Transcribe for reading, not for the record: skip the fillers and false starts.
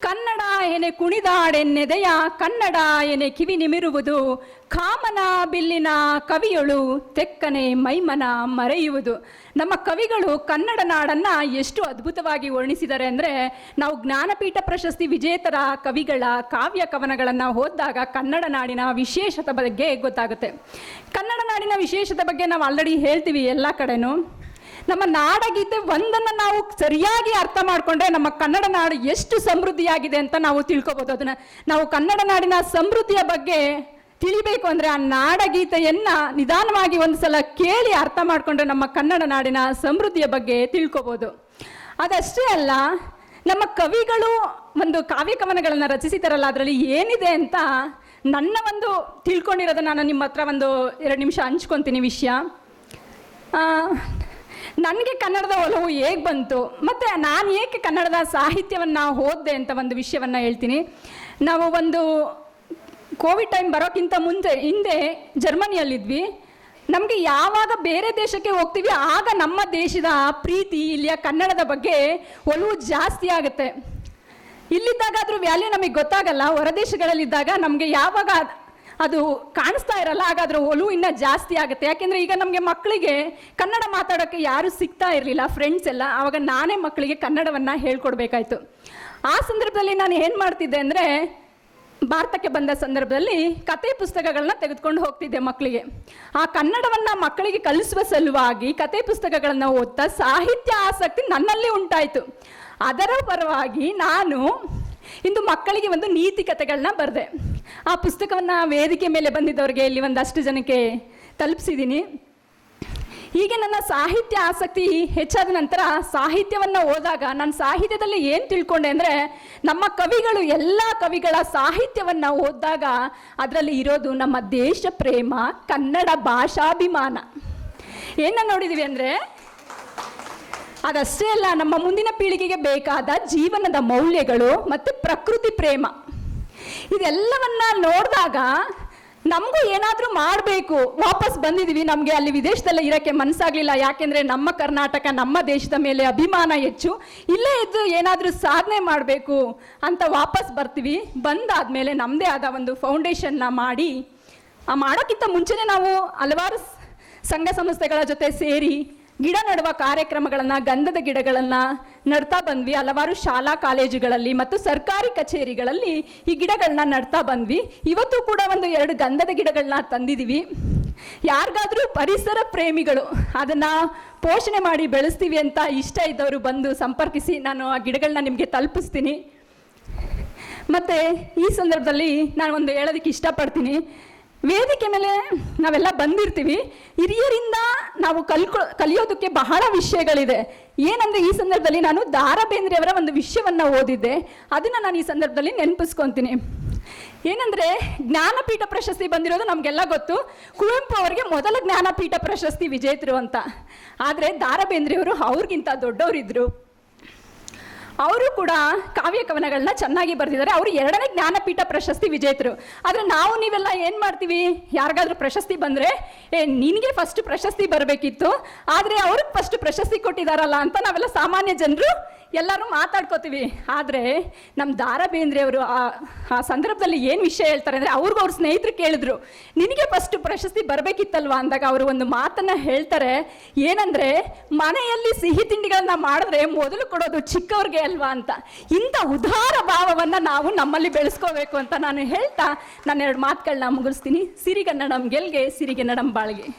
ಕನ್ನಡ ಎನೆ ಕುಣಿದಾಡೆನ್ನೆದೆಯ ಕನ್ನಡ ಎನೆ ಕಿವಿ ನಿಮಿರುವುದು ಕಾಮನ ಬಿಲ್ಲಿನ ಕವಿಯೊಳು ತೆಕ್ಕನೆ ಮೈಮನ ಮರೆಯುವುದು. ನಮ್ಮ ಕವಿಗಳು ಕನ್ನಡ ನಾಡನ್ನು ಎಷ್ಟು ಅದ್ಭುತವಾಗಿ ವರ್ಣಿಸಿದ್ದಾರೆ ಅಂದರೆ, ನಾವು ಜ್ಞಾನಪೀಠ ಪ್ರಶಸ್ತಿ ವಿಜೇತರ ಕವಿಗಳ ಕಾವ್ಯ ಕವನಗಳನ್ನು ಓದಿದಾಗ ಕನ್ನಡ ನಾಡಿನ ವಿಶೇಷತೆ ಬಗ್ಗೆ ಗೊತ್ತಾಗುತ್ತೆ. ಕನ್ನಡ ನಾಡಿನ ವಿಶೇಷತೆ ಬಗ್ಗೆ ನಾವು ಆಲ್ರೆಡಿ ಹೇಳ್ತೀವಿ ಎಲ್ಲ ಕಡೆನೂ. ನಮ್ಮ ನಾಡಗೀತೆ ಒಂದನ್ನು ನಾವು ಸರಿಯಾಗಿ ಅರ್ಥ ಮಾಡಿಕೊಂಡ್ರೆ ನಮ್ಮ ಕನ್ನಡ ನಾಡು ಎಷ್ಟು ಸಮೃದ್ಧಿಯಾಗಿದೆ ಅಂತ ನಾವು ತಿಳ್ಕೊಬೋದು. ಅದನ್ನು ನಾವು ಕನ್ನಡ ನಾಡಿನ ಸಮೃದ್ಧಿಯ ಬಗ್ಗೆ ತಿಳಿಬೇಕು ಅಂದರೆ ಆ ನಾಡಗೀತೆಯನ್ನು ನಿಧಾನವಾಗಿ ಒಂದು ಸಲ ಕೇಳಿ ಅರ್ಥ ಮಾಡಿಕೊಂಡ್ರೆ ನಮ್ಮ ಕನ್ನಡ ನಾಡಿನ ಸಮೃದ್ಧಿಯ ಬಗ್ಗೆ ತಿಳ್ಕೊಬೋದು. ಅದಷ್ಟೇ ಅಲ್ಲ, ನಮ್ಮ ಕವಿಗಳು ಒಂದು ಕಾವ್ಯ ಕವನಗಳನ್ನು ರಚಿಸಿದಾರಲ್ಲ, ಅದರಲ್ಲಿ ಏನಿದೆ ಅಂತ ನನ್ನ ಒಂದು ತಿಳ್ಕೊಂಡಿರೋದನ್ನು ನಾನು ನಿಮ್ಮ ಹತ್ರ ಒಂದು 2 ನಿಮಿಷ ಹಂಚ್ಕೊತೀನಿ ವಿಷಯ. ನನಗೆ ಕನ್ನಡದ ಒಲವು ಹೇಗೆ ಬಂತು ಮತ್ತು ನಾನು ಏಕೆ ಕನ್ನಡದ ಸಾಹಿತ್ಯವನ್ನು ಓದಿದೆ ಅಂತ ಒಂದು ವಿಷಯವನ್ನು ಹೇಳ್ತೀನಿ. ನಾವು ಒಂದು ಕೋವಿಡ್ ಟೈಮ್ ಬರೋಕ್ಕಿಂತ ಹಿಂದೆ ಜರ್ಮನಿಯಲ್ಲಿದ್ವಿ. ನಮಗೆ ಯಾವಾಗ ಬೇರೆ ದೇಶಕ್ಕೆ ಹೋಗ್ತೀವಿ ಆಗ ನಮ್ಮ ದೇಶದ ಪ್ರೀತಿ, ಇಲ್ಲಿಯ ಕನ್ನಡದ ಬಗ್ಗೆ ಒಲವು ಜಾಸ್ತಿ ಆಗುತ್ತೆ. ಇಲ್ಲಿದ್ದಾಗ ಅದ್ರ ವ್ಯಾಲ್ಯೂ ನಮಗೆ ಗೊತ್ತಾಗಲ್ಲ. ಹೊರದೇಶಗಳಲ್ಲಿದ್ದಾಗ ನಮಗೆ ಯಾವಾಗ ಅದು ಕಾಣಿಸ್ತಾ ಇರಲ್ಲ, ಹಾಗಾದ್ರೆ ಒಲವು ಇನ್ನೂ ಜಾಸ್ತಿ ಆಗುತ್ತೆ. ಯಾಕೆಂದರೆ ಈಗ ನಮಗೆ ಮಕ್ಕಳಿಗೆ ಕನ್ನಡ ಮಾತಾಡೋಕ್ಕೆ ಯಾರೂ ಸಿಗ್ತಾ ಇರಲಿಲ್ಲ, ಫ್ರೆಂಡ್ಸ್ ಎಲ್ಲ. ಆವಾಗ ನಾನೇ ಮಕ್ಕಳಿಗೆ ಕನ್ನಡವನ್ನು ಹೇಳ್ಕೊಡ್ಬೇಕಾಯ್ತು. ಆ ಸಂದರ್ಭದಲ್ಲಿ ನಾನು ಏನು ಮಾಡ್ತಿದ್ದೆ ಅಂದರೆ, ಭಾರತಕ್ಕೆ ಬಂದ ಸಂದರ್ಭದಲ್ಲಿ ಕತೆ ಪುಸ್ತಕಗಳನ್ನ ತೆಗೆದುಕೊಂಡು ಹೋಗ್ತಿದ್ದೆ ಮಕ್ಕಳಿಗೆ. ಆ ಕನ್ನಡವನ್ನು ಮಕ್ಕಳಿಗೆ ಕಲಿಸುವ ಸಲುವಾಗಿ ಕತೆ ಪುಸ್ತಕಗಳನ್ನು ಓದ್ತಾ ಸಾಹಿತ್ಯ ಆಸಕ್ತಿ ನನ್ನಲ್ಲಿ ಉಂಟಾಯಿತು. ಅದರ ಪರವಾಗಿ ನಾನು ಇಂದು ಮಕ್ಕಳಿಗೆ ಒಂದು ನೀತಿ ಕಥೆಗಳನ್ನ ಬರೆದೆ. ಆ ಪುಸ್ತಕವನ್ನು ವೇದಿಕೆ ಮೇಲೆ ಬಂದಿದ್ದವ್ರಿಗೆ ಇಲ್ಲಿ ಒಂದಷ್ಟು ಜನಕ್ಕೆ ತಲುಪಿಸಿದ್ದೀನಿ. ಹೀಗೆ ನನ್ನ ಸಾಹಿತ್ಯ ಆಸಕ್ತಿ ಹೆಚ್ಚಾದ ನಂತರ ಸಾಹಿತ್ಯವನ್ನು ಓದಾಗ ನಾನು ಸಾಹಿತ್ಯದಲ್ಲಿ ಏನು ತಿಳ್ಕೊಂಡೆ ಅಂದರೆ, ನಮ್ಮ ಕವಿಗಳು ಎಲ್ಲ ಕವಿಗಳ ಸಾಹಿತ್ಯವನ್ನು ಓದಿದಾಗ ಅದರಲ್ಲಿ ಇರೋದು ನಮ್ಮ ದೇಶ ಪ್ರೇಮ, ಕನ್ನಡ ಭಾಷಾಭಿಮಾನ. ಏನನ್ನು ನೋಡಿದ್ದೀವಿ ಅಂದರೆ, ಅದಷ್ಟೇ ಅಲ್ಲ, ನಮ್ಮ ಮುಂದಿನ ಪೀಳಿಗೆಗೆ ಬೇಕಾದ ಜೀವನದ ಮೌಲ್ಯಗಳು ಮತ್ತು ಪ್ರಕೃತಿ ಪ್ರೇಮ. ಇದೆಲ್ಲವನ್ನ ನೋಡಿದಾಗ ನಮಗೂ ಏನಾದರೂ ಮಾಡಬೇಕು. ವಾಪಸ್ ಬಂದಿದ್ದೀವಿ, ನಮಗೆ ಅಲ್ಲಿ ವಿದೇಶದಲ್ಲೇ ಇರೋಕ್ಕೆ ಮನಸ್ಸಾಗಲಿಲ್ಲ. ಯಾಕೆಂದರೆ ನಮ್ಮ ಕರ್ನಾಟಕ, ನಮ್ಮ ದೇಶದ ಮೇಲೆ ಅಭಿಮಾನ ಹೆಚ್ಚು. ಇಲ್ಲೇ ಇದ್ದು ಏನಾದರೂ ಸಾಧನೆ ಮಾಡಬೇಕು ಅಂತ ವಾಪಸ್ ಬರ್ತೀವಿ. ಬಂದಾದಮೇಲೆ ನಮ್ಮದೇ ಆದ ಒಂದು ಫೌಂಡೇಶನ್ನ ಮಾಡಿ, ಮಾಡೋಕ್ಕಿಂತ ಮುಂಚೆನೇ ನಾವು ಹಲವಾರು ಸಂಘ ಸಂಸ್ಥೆಗಳ ಜೊತೆ ಸೇರಿ ಗಿಡ ನೆಡುವ ಕಾರ್ಯಕ್ರಮಗಳನ್ನು, ಗಂಧದ ಗಿಡಗಳನ್ನು ನಡ್ತಾ ಬಂದ್ವಿ. ಹಲವಾರು ಶಾಲಾ ಕಾಲೇಜುಗಳಲ್ಲಿ ಮತ್ತು ಸರ್ಕಾರಿ ಕಚೇರಿಗಳಲ್ಲಿ ಈ ಗಿಡಗಳನ್ನ ನಡ್ತಾ ಬಂದ್ವಿ. ಇವತ್ತು ಕೂಡ ಒಂದು 2 ಗಂಧದ ಗಿಡಗಳನ್ನ ತಂದಿದ್ದೀವಿ. ಯಾರಿಗಾದರೂ ಪರಿಸರ ಪ್ರೇಮಿಗಳು ಅದನ್ನು ಪೋಷಣೆ ಮಾಡಿ ಬೆಳೆಸ್ತೀವಿ ಅಂತ ಇಷ್ಟ ಇದ್ದವರು ಬಂದು ಸಂಪರ್ಕಿಸಿ, ನಾನು ಆ ಗಿಡಗಳನ್ನ ನಿಮಗೆ ತಲುಪಿಸ್ತೀನಿ. ಮತ್ತು ಈ ಸಂದರ್ಭದಲ್ಲಿ ನಾನು ಒಂದು ಹೇಳೋದಕ್ಕೆ ಇಷ್ಟಪಡ್ತೀನಿ. ವೇದಿಕೆ ಮೇಲೆ ನಾವೆಲ್ಲ ಬಂದಿರ್ತೀವಿ, ಹಿರಿಯರಿಂದ ನಾವು ಕಲಿಯೋದಕ್ಕೆ ಬಹಳ ವಿಷಯಗಳಿದೆ. ಏನಂದರೆ, ಈ ಸಂದರ್ಭದಲ್ಲಿ ನಾನು ದಾರಾ ಬೇಂದ್ರೆಯವರ ಒಂದು ವಿಷಯವನ್ನು ಓದಿದ್ದೆ, ಅದನ್ನು ನಾನು ಈ ಸಂದರ್ಭದಲ್ಲಿ ನೆನಪಿಸ್ಕೊತೀನಿ. ಏನಂದರೆ, ಜ್ಞಾನಪೀಠ ಪ್ರಶಸ್ತಿ ಬಂದಿರೋದು ನಮಗೆಲ್ಲ ಗೊತ್ತು. ಕುವೆಂಪು ಅವರಿಗೆ ಮೊದಲ ಜ್ಞಾನಪೀಠ ಪ್ರಶಸ್ತಿ ವಿಜೇತರು ಅಂತ. ಆದರೆ ದಾರಾ ಬೇಂದ್ರೆಯವರು ಅವ್ರಿಗಿಂತ ದೊಡ್ಡವರಿದ್ದರು. ಅವರು ಕೂಡ ಕಾವ್ಯ ಕವನಗಳನ್ನ ಚೆನ್ನಾಗಿ ಬರೆದಿದ್ದಾರೆ. ಅವರು 2ನೇ ಜ್ಞಾನಪೀಠ ಪ್ರಶಸ್ತಿ ವಿಜೇತರು. ಆದರೆ ನಾವು ನೀವೆಲ್ಲ ಏನು ಮಾಡ್ತೀವಿ, ಯಾರಿಗಾದ್ರೂ ಪ್ರಶಸ್ತಿ ಬಂದರೆ ನಿನಗೆ ಫಸ್ಟ್ ಪ್ರಶಸ್ತಿ ಬರಬೇಕಿತ್ತು, ಆದರೆ ಅವ್ರಿಗೆ ಫಸ್ಟ್ ಪ್ರಶಸ್ತಿ ಕೊಟ್ಟಿದ್ದಾರಲ್ಲ ಅಂತ ನಾವೆಲ್ಲ ಸಾಮಾನ್ಯ ಜನರು ಎಲ್ಲರೂ ಮಾತಾಡ್ಕೋತೀವಿ. ಆದರೆ ನಮ್ಮ ದಾರಾ ಬೇಂದ್ರೆಯವರು ಆ ಸಂದರ್ಭದಲ್ಲಿ ಏನು ವಿಷಯ ಹೇಳ್ತಾರೆ ಅಂದರೆ, ಅವ್ರಿಗೂ ಅವ್ರ ಸ್ನೇಹಿತರು ಕೇಳಿದ್ರು, ನಿನಗೆ ಫಸ್ಟ್ ಪ್ರಶಸ್ತಿ ಬರಬೇಕಿತ್ತಲ್ವ ಅಂದಾಗ ಅವರು ಒಂದು ಮಾತನ್ನು ಹೇಳ್ತಾರೆ. ಏನಂದರೆ, ಮನೆಯಲ್ಲಿ ಸಿಹಿ ತಿಂಡಿಗಳನ್ನ ಮಾಡಿದ್ರೆ ಮೊದಲು ಕೊಡೋದು ಚಿಕ್ಕವ್ರಿಗೆ ಅಲ್ವಾ ಅಂತ. ಇಂಥ ಉದಾರ ಭಾವವನ್ನು ನಾವು ನಮ್ಮಲ್ಲಿ ಬೆಳೆಸ್ಕೋಬೇಕು ಅಂತ ನಾನು ಹೇಳ್ತಾ ನನ್ನ 2 ಮಾತುಗಳನ್ನ ಮುಗಿಸ್ತೀನಿ. ಸಿರಿಗನ್ನಡಂ ಗೆಲ್ಗೆ, ಸಿರಿಗನ್ನಡಂ ಬಾಳ್ಗೆ.